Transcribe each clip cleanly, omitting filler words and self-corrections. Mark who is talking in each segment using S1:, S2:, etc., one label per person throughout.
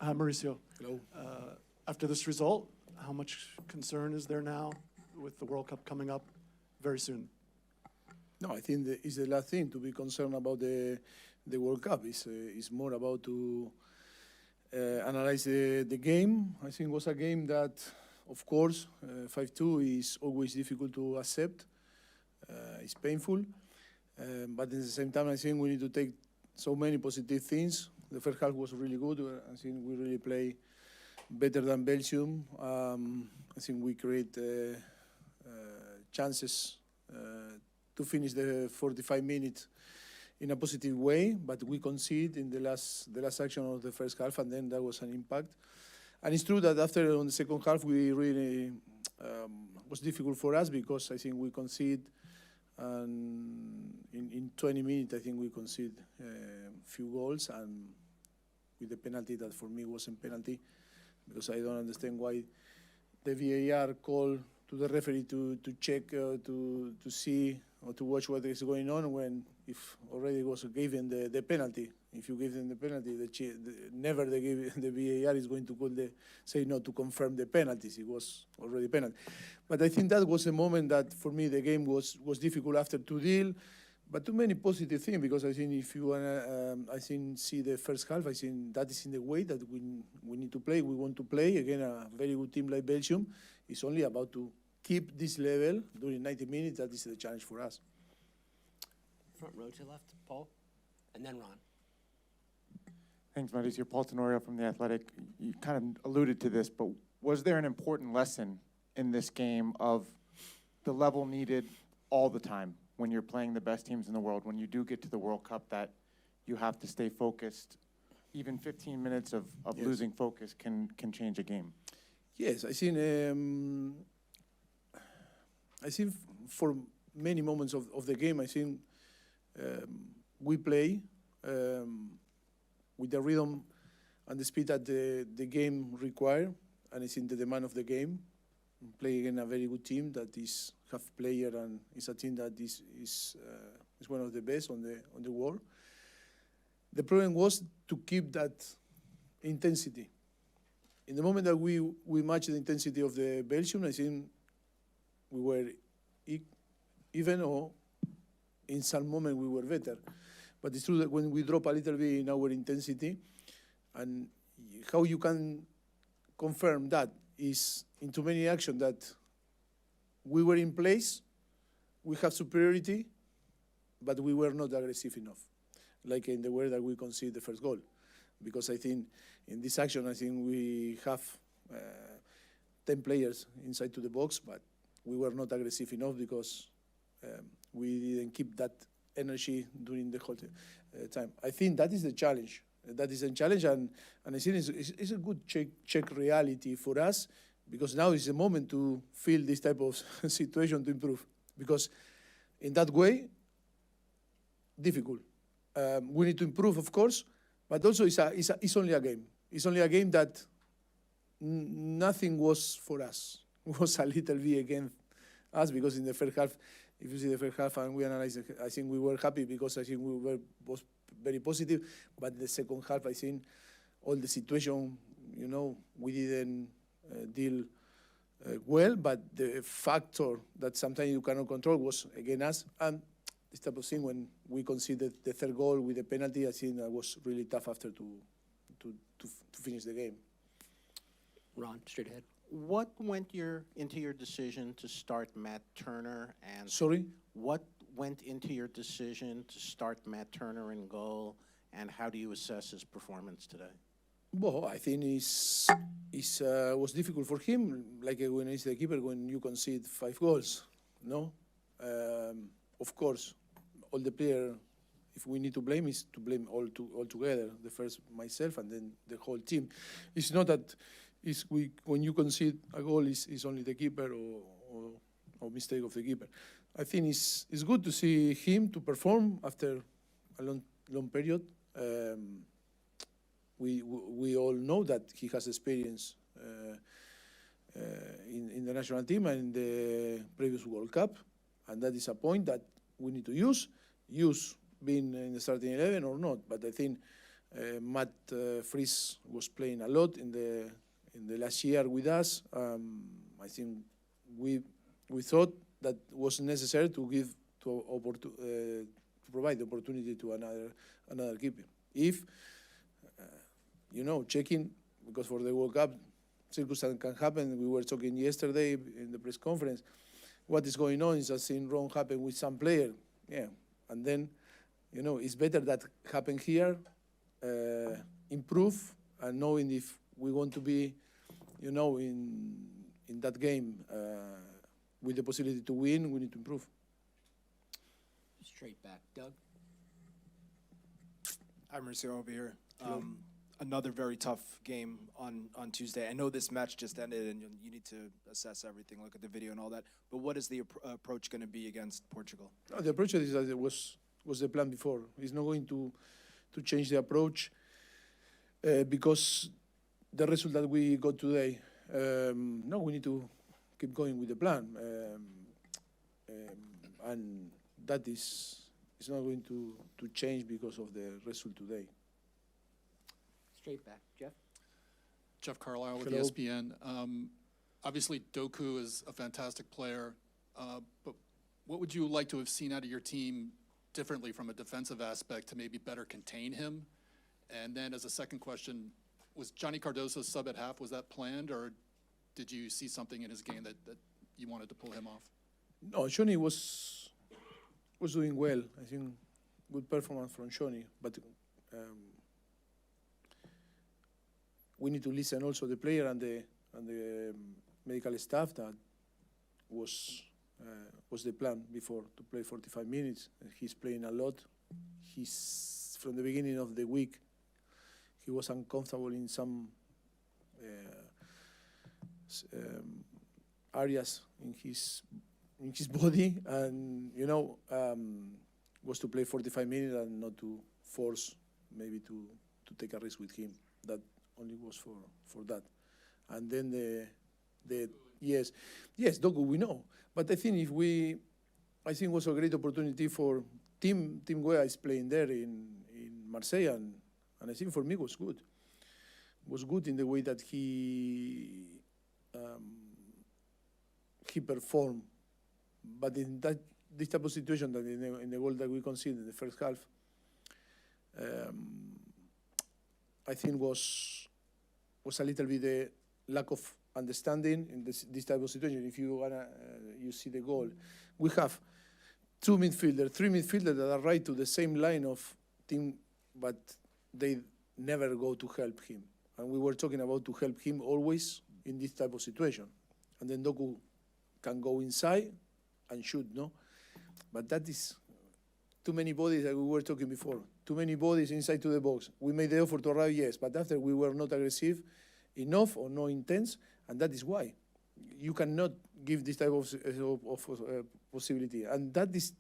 S1: Mauricio,
S2: Hello.
S1: after this result, how much concern is there now with the World Cup coming up very soon?
S2: No, I think it's the last thing to be concerned about the World Cup. It's more about to analyze the game. I think it was a game that, of course, 5-2 is always difficult to accept. It's painful. But at the same time, I think we need to take so many positive things. The first half was really good. I think we really play better than Belgium. I think we create chances to finish the 45 minutes in a positive way, but we concede in the last action of the first half, and then that was an impact. And it's true that after on the second half, we really was difficult for us because I think we concede, and in 20 minutes, I think we concede a few goals, and with the penalty that for me wasn't penalty, because I don't understand why the VAR called to the referee to check, to see or to watch what is going on when if already was given the penalty. If you give them the penalty, never the VAR is going to call say no to confirm the penalties. It was already penalty. But I think that was a moment that for me the game was difficult after to deal. But too many positive things, because I think if you I think see the first half, I think that is in the way that we need to play. We want to play again a very good team like Belgium. It's only about to keep this level during 90 minutes. That is the challenge for us.
S3: Front row to left, Paul, and then Ron.
S4: Thanks, Mauricio. Paul Tenorio from The Athletic. You kind of alluded to this, but was there an important lesson in this game of the level needed all the time when you're playing the best teams in the world, when you do get to the World Cup, that you have to stay focused? Even 15 minutes of
S2: Yes.
S4: losing focus can change a game.
S2: Yes, I think for many moments of the game, I think we play with the rhythm and the speed that the game require, and it's in the demand of the game. Play against a very good team that is have player, and is a team that is one of the best on the world. The problem was to keep that intensity. In the moment that we matched the intensity of the Belgium, I think we were even, or in some moment we were better. But it's true that when we drop a little bit in our intensity, and how you can confirm that is in too many actions that we were in place, we have superiority, but we were not aggressive enough, like in the way that we conceded the first goal. Because I think in this action, I think we have 10 players inside to the box, but we were not aggressive enough because we didn't keep that energy during the whole time. I think that is the challenge. That is a challenge, and I think it's a good check reality for us, because now is the moment to feel this type of situation to improve. Because in that way, difficult. We need to improve, of course, but also it's only a game. It's only a game that nothing was for us. It was a little bit against us, because in the first half, if you see the first half and we analyze it, I think we were happy because I think we was very positive. But the second half, I think all the situation, we didn't deal well. But the factor that sometimes you cannot control was against us. And this type of thing, when we conceded the third goal with the penalty, I think that was really tough after to finish the game.
S3: Ron, straight ahead.
S5: What went into your decision to start Matt Turner? And
S2: Sorry?
S5: what went into your decision to start Matt Turner in goal, and how do you assess his performance today?
S2: Well, I think it was difficult for him, like when he's the keeper, when you concede 5 goals, no? Of course, all the player, if we need to blame, is to blame all together. The first myself and then the whole team. It's not that when you concede a goal is only the keeper or mistake of the keeper. I think it's good to see him to perform after a long period. We all know that he has experience in the national team and in the previous World Cup, and that is a point that we need to use being in the starting 11 or not. But I think Matt Fries was playing a lot in the last year with us. I think we thought that was necessary to give to provide the opportunity to another keeper. If checking, because for the World Cup, circumstances can happen. We were talking yesterday in the press conference. What is going on is that something wrong happened with some player. Yeah, and then it's better that happen here, improve, and knowing if we want to be, in that game with the possibility to win, we need to improve.
S3: Straight back. Doug?
S6: Hi, Mauricio, over here. Another very tough game on Tuesday. I know this match just ended and you need to assess everything, look at the video and all that, but what is the approach going to be against Portugal?
S2: No, the approach is that it was the plan before. It's not going to change the approach because the result that we got today, no, we need to keep going with the plan. And that is not going to change because of the result today.
S3: Straight back. Jeff?
S7: Jeff Carlisle with
S2: Hello.
S7: ESPN. Obviously, Doku is a fantastic player, but what would you like to have seen out of your team differently from a defensive aspect to maybe better contain him? And then as a second question, was Johnny Cardoso's sub at half, was that planned, or did you see something in his game that you wanted to pull him off?
S2: No, Johnny was doing well. I think good performance from Johnny, but we need to listen also the player and the medical staff that was the plan before to play 45 minutes. He's playing a lot. He's from the beginning of the week. He was uncomfortable in some areas in his body, and was to play 45 minutes and not to force maybe to take a risk with him. That only was for that. And then the yes, Doku, we know. But I think I think it was a great opportunity for Tim Weah is playing there in Marseille, and I think for me it was good. It was good in the way that he performed. But in this type of situation, that in the goal that we conceded in the first half, I think was a little bit the lack of understanding in this type of situation. If you see the goal, we have three midfielders that are right to the same line of team, but they never go to help him. And we were talking about to help him always in this type of situation. And then Doku can go inside and shoot, no? But that is too many bodies, that we were talking before. Too many bodies inside to the box. We made the effort to arrive, yes, but after we were not aggressive enough or not intense, and that is why. You cannot give this type of possibility. And that is,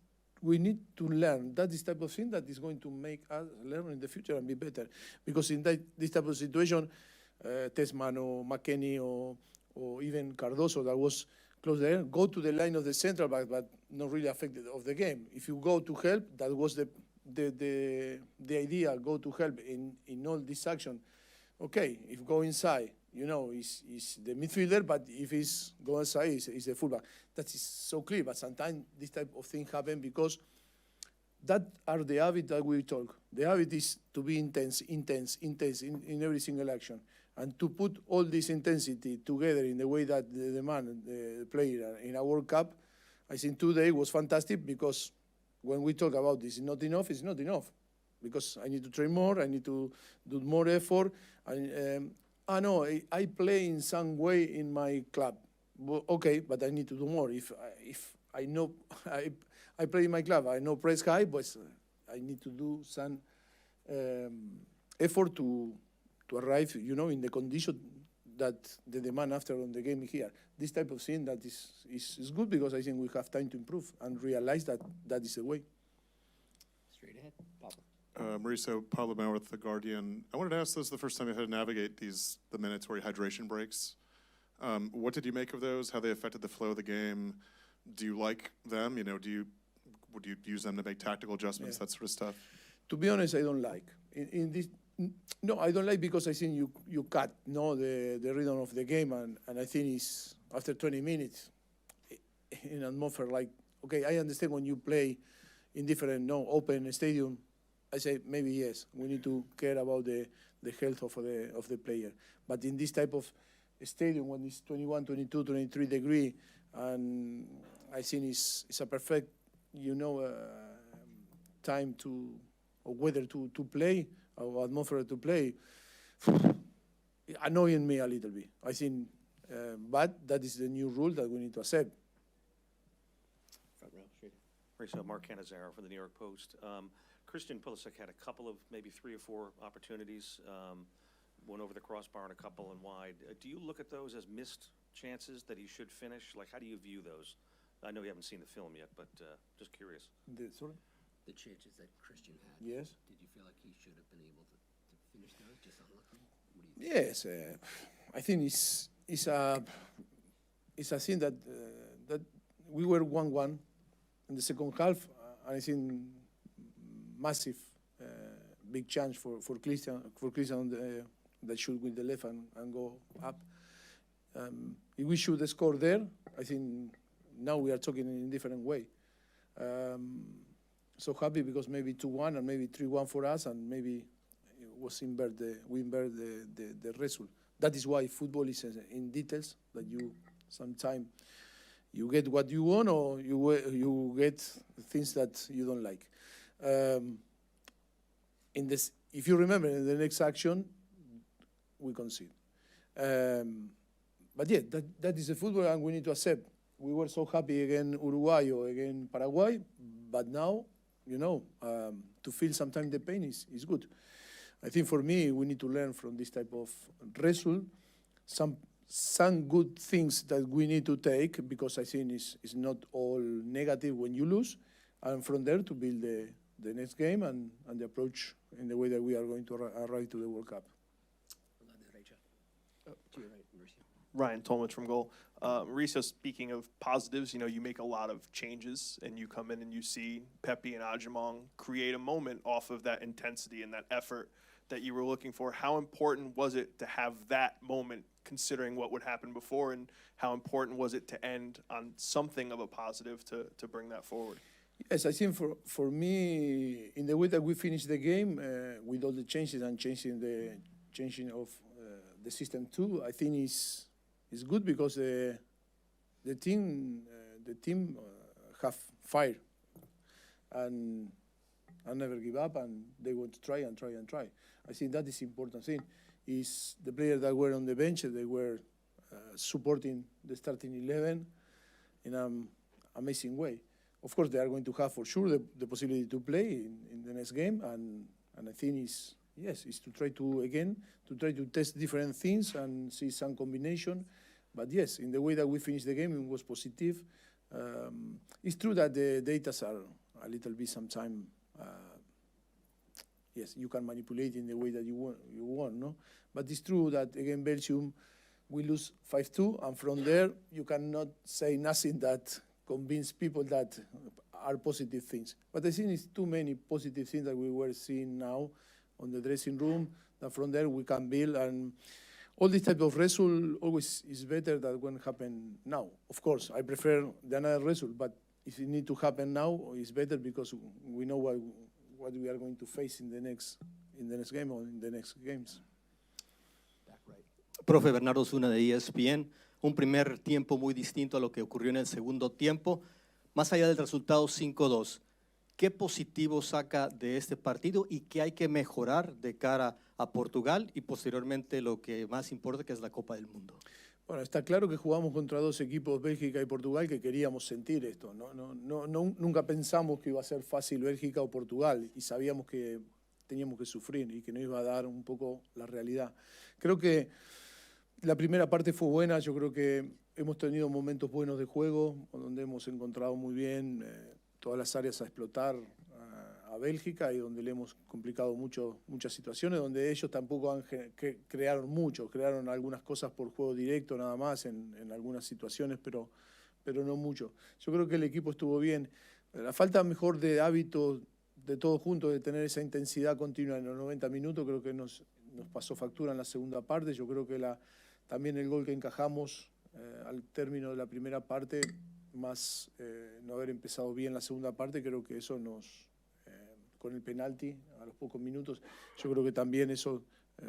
S2: we need to learn. That is type of thing that is going to make us learn in the future and be better. Because in this type of situation, Tesman or McKennie or even Cardoso that was close there, go to the line of the central back, but not really affected of the game. If you go to help, that was the idea, go to help in all this action. Okay, if go inside, is the midfielder, but if he's go inside, is the fullback. That is so clear, but sometimes this type of thing happen because that are the habit that we talk. The habit is to be intense in every single action. And to put all this intensity together in the way that the man, the player in a World Cup, I think today was fantastic, because when we talk about this, it's not enough. Because I need to train more, I need to do more effort. I play in some way in my club. Okay, but I need to do more. If I know I play in my club, I know press high, but I need to do some effort to arrive, in the condition that the demand after on the game here. This type of thing that is good, because I think we have time to improve and realize that is the way.
S3: Straight ahead. Pablo.
S8: Mauricio, Pablo Maurer with The Guardian. I wanted to ask, this is the first time you've had to navigate the mandatory hydration breaks. What did you make of those? How they affected the flow of the game? Do you like them? Would you use them to make tactical adjustments, that sort of stuff?
S2: To be honest, I don't like. In No, I don't like because I think you cut the rhythm of the game, and I think it's after 20 minutes in an atmosphere like, okay, I understand when you play in different open stadium, I say maybe yes, we need to care about the health of the player. But in this type of stadium when it's 21, 22, 23 degree, and I think it's a perfect, time or weather to play, or atmosphere to play, annoying me a little bit. I think, but that is the new rule that we need to accept.
S3: Front row, straight.
S9: Mauricio, Mark Cannizzaro from the New York Post. Christian Pulisic had a couple of maybe 3 or 4 opportunities, one over the crossbar and a couple and wide. Do you look at those as missed chances that he should finish? Like, how do you view those? I know you haven't seen the film yet, but just curious.
S2: Sorry?
S3: The chances that Christian had.
S2: Yes.
S3: Did you feel like he should have been able to finish those? Just unlucky? What do you think?
S2: Yes, I think it's a thing that we were 1-1 in the second half. I think massive, big chance for Christian that should win the left and go up. If we should score there, I think now we are talking in a different way. So happy because maybe 2-1 and maybe 3-1 for us, and maybe it was we invert the result. That is why football is in details, that you sometimes you get what you want, or you get things that you don't like. If you remember, in the next action, we concede. But yeah, that is the football, and we need to accept. We were so happy against Uruguay or against Paraguay, but now, to feel sometimes the pain is good. I think for me, we need to learn from this type of result some good things that we need to take, because I think it's not all negative when you lose, and from there to build the next game and the approach in the way that we are going to arrive to the World Cup.
S3: On la derecha. To your right, Mauricio.
S10: Ryan Tolmich from Goal. Mauricio, speaking of positives, you make a lot of changes, and you come in and you see Pepe and Ajimong create a moment off of that intensity and that effort that you were looking for. How important was it to have that moment, considering what would happen before, and how important was it to end on something of a positive to bring that forward?
S2: Yes, I think for me, in the way that we finished the game, with all the changes and changing of the system too, I think is good, because the team have fire and never give up, and they want to try and try and try. I think that is important thing. Is the players that were on the bench, they were supporting the starting 11 in an amazing way. Of course, they are going to have for sure the possibility to play in the next game, and I think is to try to test different things and see some combination. But yes, in the way that we finished the game, it was positive. It's true that the data are a little bit sometimes. Yes, you can manipulate in the way that you want, no? But it's true that against Belgium, we lose 5-2, and from there you cannot say nothing that convince people that are positive things. But I think it's too many positive things that we were seeing now on the dressing room, that from there we can build, and all this type of result always is better than when happen now. Of course, I prefer the another result, but if it need to happen now, it's better, because we know what we are going to face in the next game or in the next games.
S3: Back right. Profe Bernardo Zuna de ESPN. Un primer tiempo muy distinto a lo que ocurrió en el segundo tiempo. Más allá del resultado 5-2, ¿qué positivo saca de este partido y qué hay que mejorar de cara a Portugal y posteriormente lo que más importa, que es la Copa del Mundo?
S2: Bueno, está claro que jugamos contra dos equipos, Bélgica y Portugal, que queríamos sentir esto. Nunca pensamos que iba a ser fácil Bélgica o Portugal, y sabíamos que teníamos que sufrir y que nos iba a dar un poco la realidad. Creo que la primera parte fue buena. Yo creo que hemos tenido momentos buenos de juego, donde hemos encontrado muy bien todas las áreas a explotar a Bélgica, y donde le hemos complicado muchas situaciones, donde ellos tampoco crearon mucho, crearon algunas cosas por juego directo nada más en algunas situaciones, pero no mucho. Yo creo que el equipo estuvo bien. La falta mejor de hábitos de todos juntos, de tener esa intensidad continua en los 90 minutos, creo que nos pasó factura en la segunda parte. Yo creo que también el gol que encajamos al término de la primera parte, más no haber empezado bien la segunda parte, creo que eso con el penalti a los pocos minutos, yo creo que también eso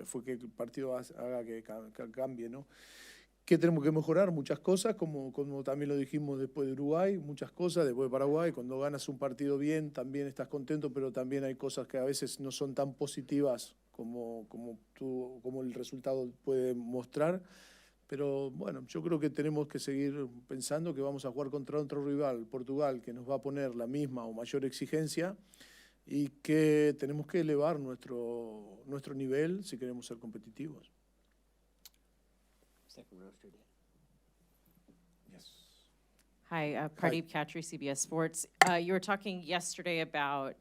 S2: fue que el partido haga que cambie, ¿no? ¿Qué tenemos que mejorar? Muchas cosas, como también lo dijimos después de Uruguay, muchas cosas, después de Paraguay. Cuando ganas un partido bien, también estás contento, pero también hay cosas que a veces no son tan positivas como el resultado puede mostrar. Pero bueno, yo creo que tenemos que seguir pensando que vamos a jugar contra otro rival, Portugal, que nos va a poner la misma o mayor exigencia y que tenemos que elevar nuestro nivel si queremos ser competitivos.
S11: Hi, Pradeep Khatri, CBS Sports. You were talking yesterday about,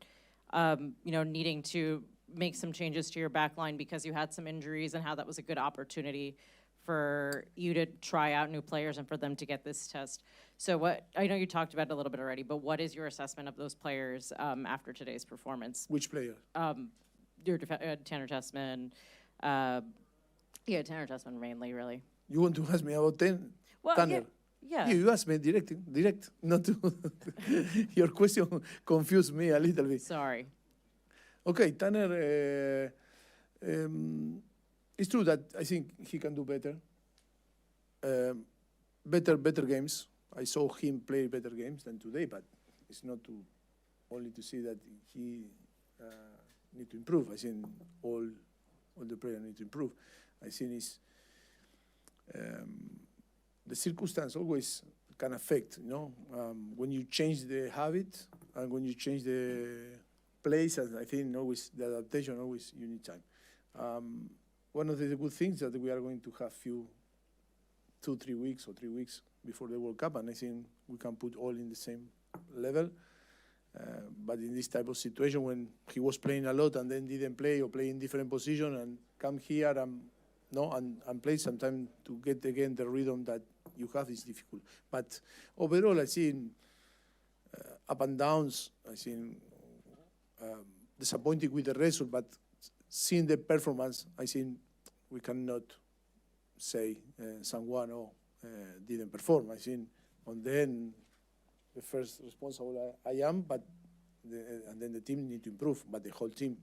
S11: needing to make some changes to your back line because you had some injuries and how that was a good opportunity for you to try out new players and for them to get this test. So I know you talked about it a little bit already, but what is your assessment of those players after today's performance?
S2: Which player?
S11: Tanner Tessman. Tanner Tessman mainly, really.
S2: You want to ask me about Tanner?
S11: Yeah.
S2: You asked me direct, not to. Your question confused me a little bit.
S11: Sorry.
S2: Okay, Tanner, it's true that I think he can do better. Better games. I saw him play better games than today, but it's not only to see that he need to improve. I think all the players need to improve. I think it's the circumstance always can affect, when you change the habit and when you change the place, I think always the adaptation, always you need time. One of the good things that we are going to have 2-3 weeks or 3 weeks before the World Cup, and I think we can put all in the same level. But in this type of situation, when he was playing a lot and then didn't play or play in different position and come here and play, sometimes to get again the rhythm that you have is difficult. But overall, I think up and downs. I think disappointed with the result, but seeing the performance, I think we cannot say someone didn't perform. I think on the end, the first responsible I am, but and then the team need to improve, but the whole team.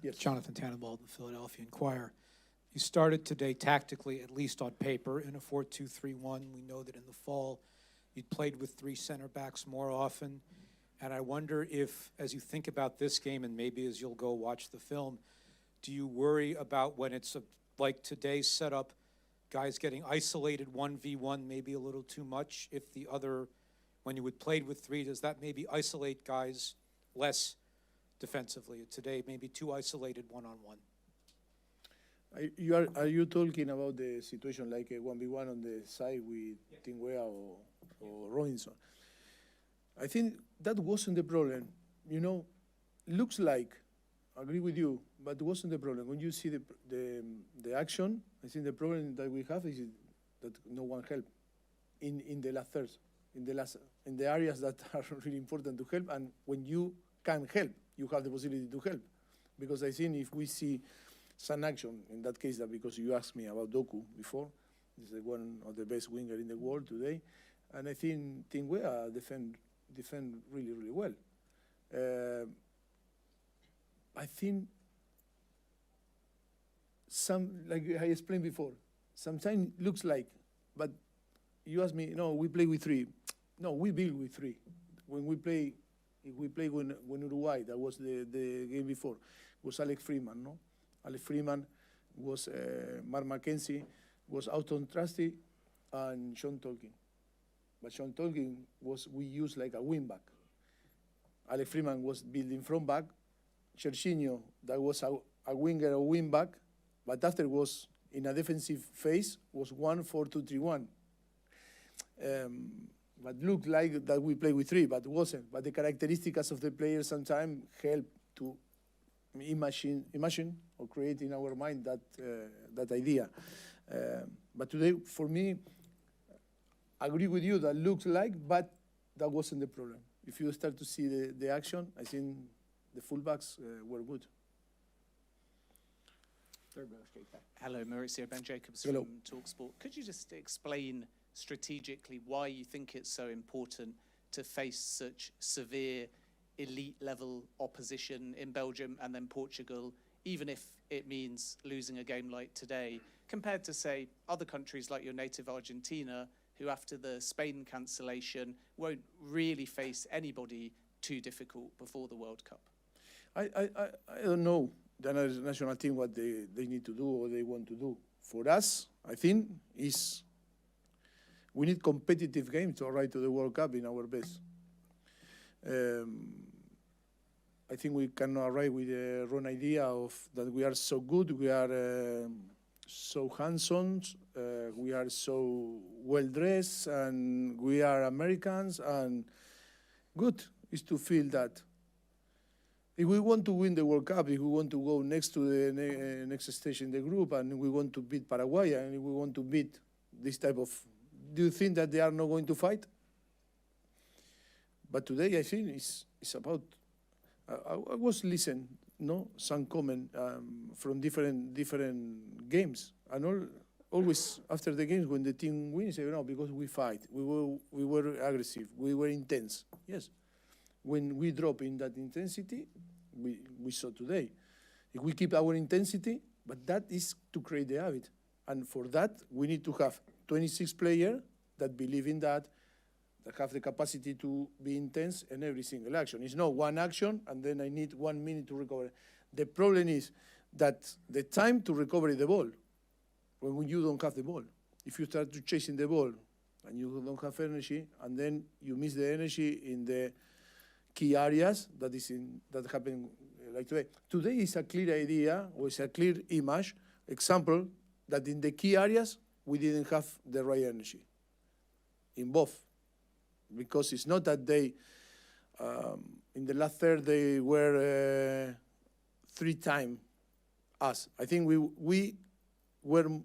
S12: Yes. Jonathan Tannenwald, the Philadelphia Inquirer. You started today tactically, at least on paper, in a 4-2-3-1. We know that in the fall you'd played with 3 center backs more often. And I wonder if, as you think about this game and maybe as you'll go watch the film, do you worry about when it's like today's setup, guys getting isolated 1v1 maybe a little too much? If the other, when you would played with 3, does that maybe isolate guys less defensively? Today, maybe too isolated one-on-one.
S2: Are you talking about the situation like a 1v1 on the side with Tingwea or Robinson? I think that wasn't the problem. Looks like, I agree with you, but it wasn't the problem. When you see the action, I think the problem that we have is that no one helped in the last thirds, in the areas that are really important to help, and when you can help, you have the possibility to help. Because I think if we see some action, in that case, that because you asked me about Doku before, he's one of the best winger in the world today, and I think Tingwea defend really, really well. I think like I explained before, sometimes looks like, but you ask me, no, we play with 3. No, we build with 3. When we play when Uruguay, that was the game before, was Alex Freeman, no? Alex Freeman was Mark McKenzie, was Austin Trusty, and Sean Tolkien. But Sean Tolkien we used like a wing back. Alex Freeman was building front back. Jorginho, that was a winger or wing back, but after was in a defensive phase, was 1-4-2-3-1. But looked like that we play with 3, but wasn't. But the characteristics of the players sometimes help to imagine or create in our mind that idea. But today, for me, I agree with you that looks like, but that wasn't the problem. If you start to see the action, I think the fullbacks were good.
S13: Hello, Mauricio. Ben Jacobs
S2: Hello.
S13: from TalkSport. Could you just explain strategically why you think it's so important to face such severe elite level opposition in Belgium and then Portugal, even if it means losing a game like today, compared to, say, other countries like your native Argentina, who after the Spain cancellation won't really face anybody too difficult before the World Cup?
S2: I don't know the national team what they need to do or they want to do. For us, I think we need competitive games to arrive to the World Cup in our best. I think we cannot arrive with the wrong idea of that we are so good, we are so handsome, we are so well dressed, and we are Americans. And good is to feel that if we want to win the World Cup, if we want to go next to the next stage in the group, and we want to beat Paraguay, and if we want to beat this type of, do you think that they are not going to fight? But today I think it's about. I was listening, some comment from different games, and always after the games when the team wins, say, because we fight, we were aggressive, we were intense. Yes, when we drop in that intensity, we saw today. If we keep our intensity, but that is to create the habit, and for that we need to have 26 players that believe in that have the capacity to be intense in every single action. It's not one action and then I need 1 minute to recover. The problem is that the time to recover the ball, when you don't have the ball. If you start to chasing the ball and you don't have energy, and then you miss the energy in the key areas that happen like today. Today is a clear idea, or it's a clear image, example, that in the key areas we didn't have the right energy. In both. Because it's not that they, in the last third, they were 3 times us. I think we were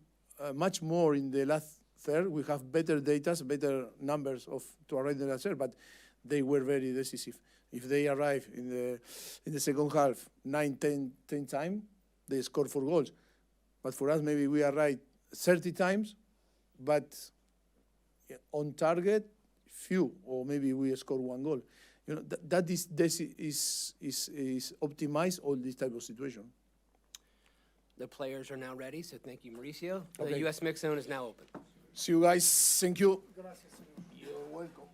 S2: much more in the last third. We have better data, better numbers to arrive in the last third, but they were very decisive. If they arrive in the second half 9, 10 times, they score 4 goals. But for us, maybe we arrived 30 times, but on target, few, or maybe we score 1 goal. That is optimize all this type of situation.
S14: The players are now ready, so thank you, Mauricio.
S2: Okay.
S14: The U.S. mix zone is now open.
S2: See you guys. Thank you. You're welcome.